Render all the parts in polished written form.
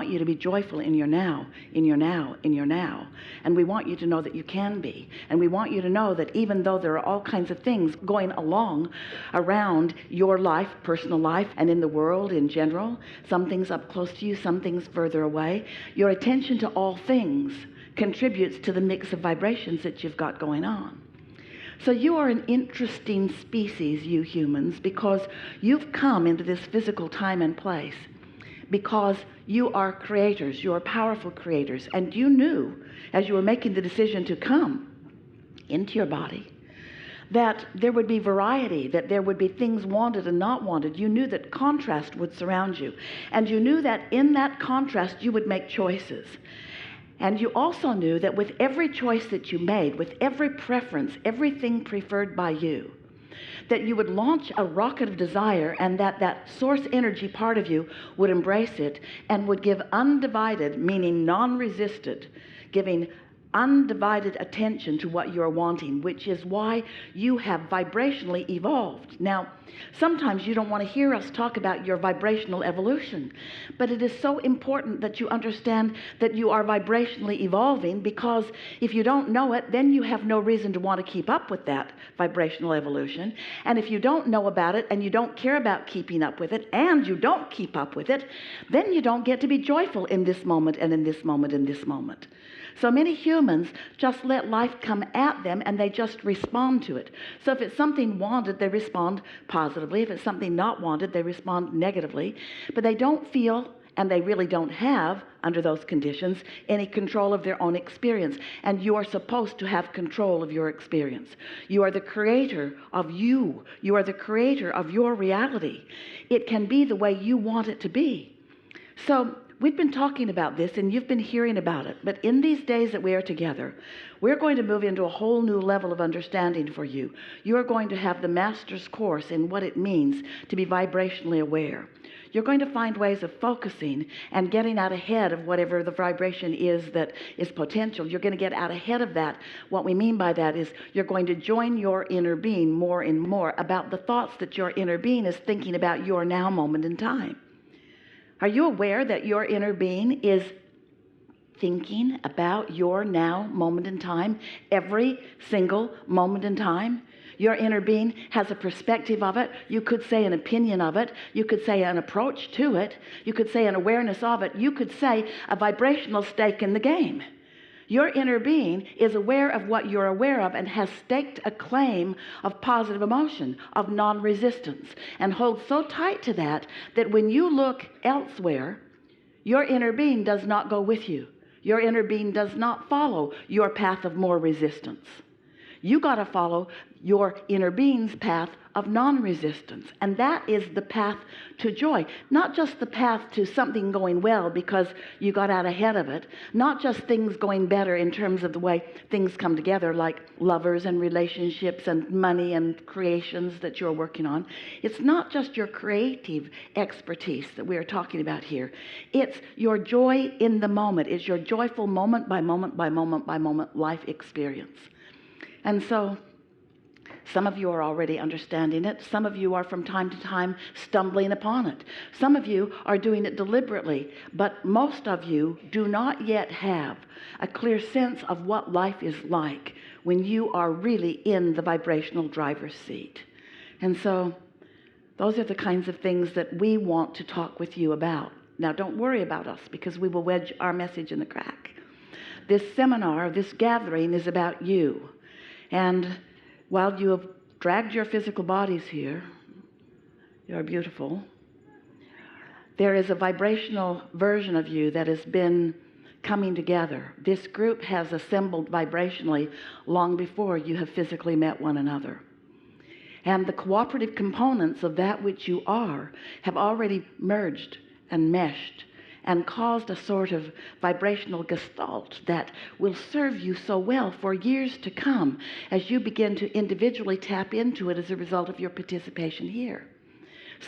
want you to be joyful in your now, in your now, in your now. And we want you to know that you can be. And we want you to know that even though there are all kinds of things going along around your life, personal life, and in the world in general, some things up close to you, some things further away, your attention to all things contributes to the mix of vibrations that you've got going on. So you are an interesting species, you humans, because you've come into this physical time and place because you are creators, you are powerful creators, and you knew as you were making the decision to come into your body that there would be variety, that there would be things wanted and not wanted. You knew that contrast would surround you, and you knew that in that contrast you would make choices. And you also knew that with every choice that you made, with every preference, everything preferred by you, that you would launch a rocket of desire, and that source energy part of you would embrace it and would give undivided, meaning non-resisted, giving undivided attention to what you're wanting, which is why you have vibrationally evolved. Now, sometimes you don't want to hear us talk about your vibrational evolution, but it is so important that you understand that you are vibrationally evolving, because if you don't know it, then you have no reason to want to keep up with that vibrational evolution. And if you don't know about it and you don't care about keeping up with it, and you don't keep up with it, then you don't get to be joyful in this moment and in this moment and this moment. So many humans just let life come at them and they just respond to it. So if it's something wanted, they respond positively. If it's something not wanted, they respond negatively. But they don't feel, and they really don't have, under those conditions, any control of their own experience. And you are supposed to have control of your experience. You are the creator of you. You are the creator of your reality. It can be the way you want it to be. So we've been talking about this and you've been hearing about it, but in these days that we are together, we're going to move into a whole new level of understanding for you. You are going to have the master's course in what it means to be vibrationally aware. You're going to find ways of focusing and getting out ahead of whatever the vibration is that is potential. You're going to get out ahead of that. What we mean by that is you're going to join your inner being more and more about the thoughts that your inner being is thinking about your now moment in time. Are you aware that your inner being is thinking about your now moment in time, every single moment in time? Your inner being has a perspective of it. You could say an opinion of it. You could say an approach to it. You could say an awareness of it. You could say a vibrational stake in the game. Your inner being is aware of what you're aware of and has staked a claim of positive emotion, of non-resistance, and holds so tight to that that when you look elsewhere, your inner being does not go with you. Your inner being does not follow your path of more resistance. You got to follow your inner being's path of non-resistance, and that is the path to joy. Not just the path to something going well because you got out ahead of it, not just things going better in terms of the way things come together, like lovers and relationships and money and creations that you're working on. It's not just your creative expertise that we are talking about here. It's your joy in the moment. It's your joyful moment by moment by moment by moment life experience. And so some of you are already understanding it. Some of you are from time to time stumbling upon it. Some of you are doing it deliberately, but most of you do not yet have a clear sense of what life is like when you are really in the vibrational driver's seat. And so those are the kinds of things that we want to talk with you about. Now, don't worry about us, because we will wedge our message in the crack. This seminar, this gathering is about you. And while you have dragged your physical bodies here, you are beautiful, there is a vibrational version of you that has been coming together. This group has assembled vibrationally long before you have physically met one another. And the cooperative components of that which you are have already merged and meshed and caused a sort of vibrational gestalt that will serve you so well for years to come as you begin to individually tap into it as a result of your participation here.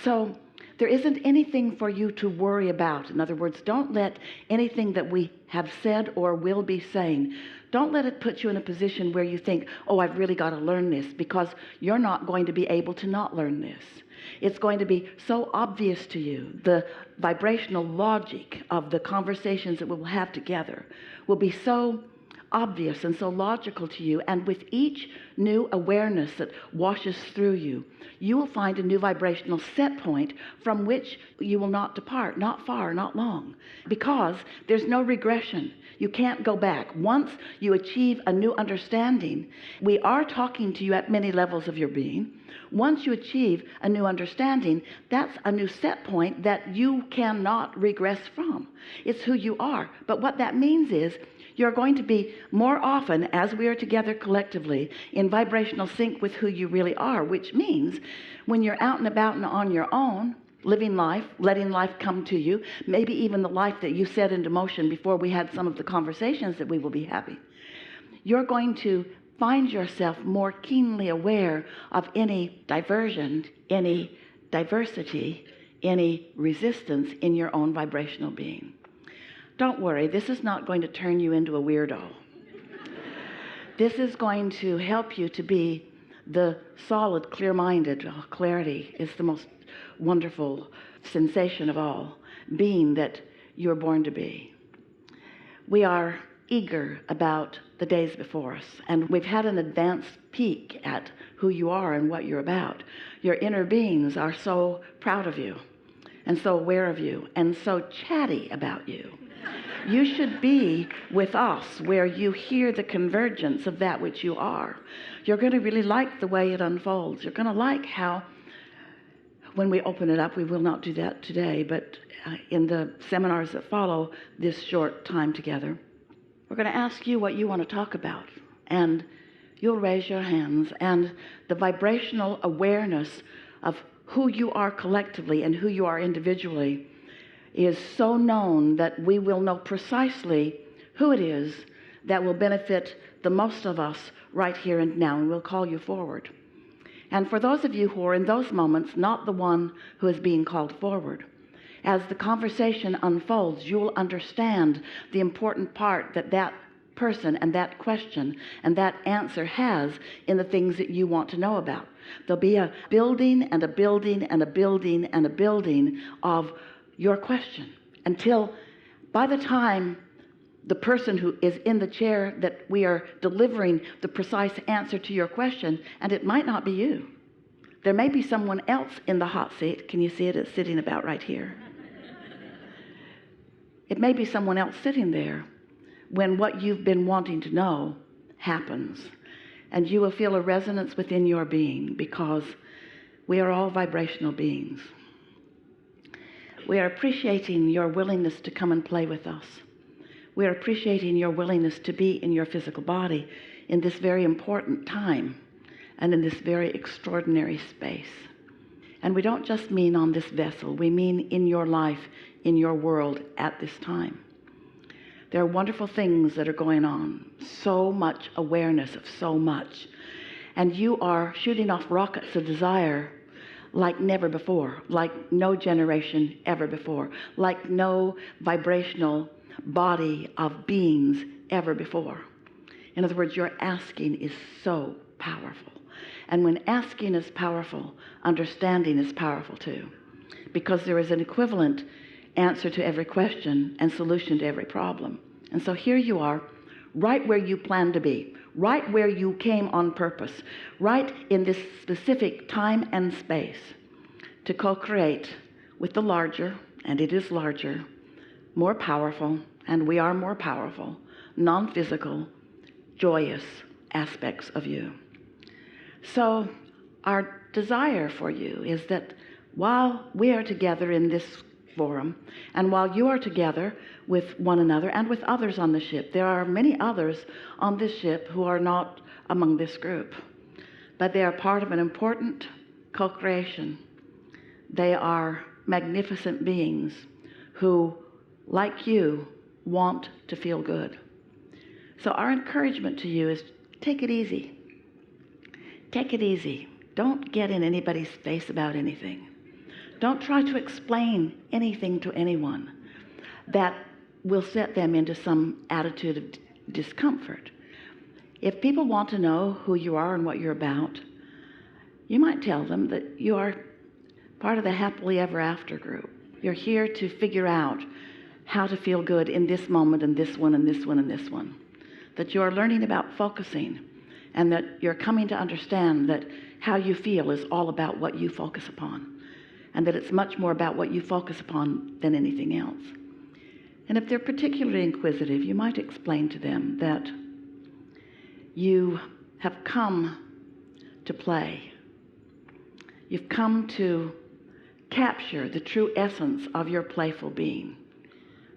So There isn't anything for you to worry about. In other words, don't let anything that we have said or will be saying, don't let it put you in a position where you think, oh, I've really got to learn this, because you're not going to be able to not learn this. It's going to be so obvious to you. The vibrational logic of the conversations that we'll have together will be so obvious and so logical to you. And with each new awareness that washes through you, you will find a new vibrational set point from which you will not depart, not far, not long, because there's no regression. You can't go back. Once you achieve a new understanding, we are talking to you at many levels of your being. Once you achieve a new understanding, that's a new set point that you cannot regress from. It's who you are. But what that means is you're going to be more often, as we are together collectively, in vibrational sync with who you really are, which means when you're out and about and on your own, living life, letting life come to you, maybe even the life that you set into motion before we had some of the conversations that we will be having, you're going to find yourself more keenly aware of any diversion, any diversity, any resistance in your own vibrational being. Don't worry, this is not going to turn you into a weirdo. This is going to help you to be the solid, clear-minded. Clarity is the most wonderful sensation of all, being that you're born to be. We are eager about the days before us, and we've had an advanced peek at who you are and what you're about. Your inner beings are so proud of you and so aware of you and so chatty about you. You should be with us where you hear the convergence of that which you are. You're going to really like the way it unfolds. You're going to like how, when we open it up, we will not do that today, but in the seminars that follow this short time together, we're going to ask you what you want to talk about, and you'll raise your hands, and the vibrational awareness of who you are collectively and who you are individually is so known that we will know precisely who it is that will benefit the most of us right here and now, and we'll call you forward. And for those of you who are in those moments, not the one who is being called forward, as the conversation unfolds, you'll understand the important part that that person and that question and that answer has in the things that you want to know about. There'll be a building and a building and a building and a building of your question until by the time the person who is in the chair that we are delivering the precise answer to your question, and it might not be you. There may be someone else in the hot seat. Can you see it? It's sitting about right here. It may be someone else sitting there when what you've been wanting to know happens. And you will feel a resonance within your being, because we are all vibrational beings. We are appreciating your willingness to come and play with us. We are appreciating your willingness to be in your physical body in this very important time and in this very extraordinary space. And we don't just mean on this vessel. We mean in your life, in your world at this time. There are wonderful things that are going on. So much awareness of so much. And you are shooting off rockets of desire like never before, like no generation ever before, like no vibrational body of beings ever before. In other words, your asking is so powerful. And when asking is powerful, understanding is powerful too, because there is an equivalent answer to every question and solution to every problem. And so here you are, right where you plan to be, right where you came on purpose, right in this specific time and space to co-create with the larger, and it is larger, more powerful, and we are more powerful, non-physical, joyous aspects of you. So our desire for you is that while we are together in this forum, and while you are together with one another and with others on the ship, there are many others on this ship who are not among this group, but they are part of an important co-creation. They are magnificent beings who, like you, want to feel good. So our encouragement to you is take it easy. Take it easy. Don't get in anybody's face about anything. Don't try to explain anything to anyone that will set them into some attitude of discomfort. If people want to know who you are and what you're about, you might tell them that you are part of the happily ever after group. You're here to figure out how to feel good in this moment and this one and this one and this one. That you're learning about focusing, and that you're coming to understand that how you feel is all about what you focus upon, and that it's much more about what you focus upon than anything else. And if they're particularly inquisitive, you might explain to them that you have come to play. You've come to capture the true essence of your playful being,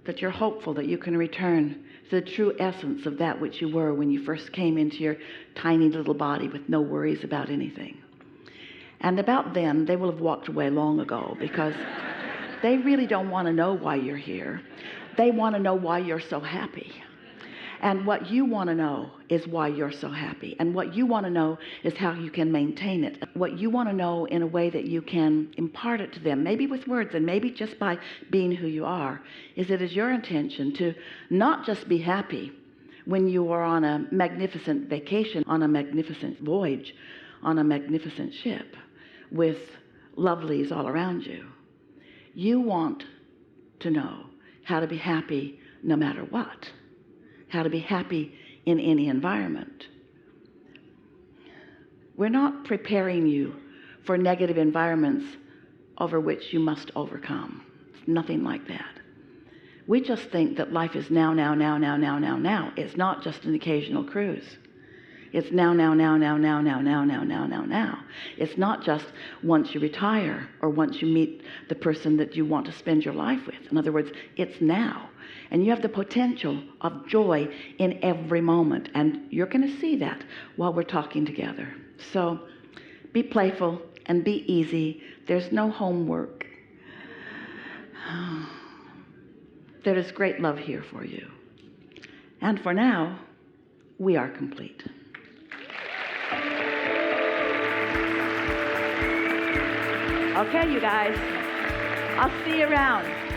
that you're hopeful that you can return to the true essence of that which you were when you first came into your tiny little body with no worries about anything. And about then, they will have walked away long ago, because they really don't want to know why you're here. They want to know why you're so happy. And what you want to know is why you're so happy. And what you want to know is how you can maintain it. What you want to know in a way that you can impart it to them, maybe with words and maybe just by being who you are, is it is your intention to not just be happy when you are on a magnificent vacation, on a magnificent voyage, on a magnificent ship with lovelies all around you. You want to know how to be happy no matter what. How to be happy in any environment. We're not preparing you for negative environments over which you must overcome. It's nothing like that. We just think that life is now, now, now, now, now, now, now. It's not just an occasional cruise. It's now, now, now, now, now, now, now, now, now, now, now. It's not just once you retire or once you meet the person that you want to spend your life with. In other words, it's now. And you have the potential of joy in every moment. And you're going to see that while we're talking together. So be playful and be easy. There's no homework. There is great love here for you. And for now, we are complete. Okay, you guys. I'll see you around.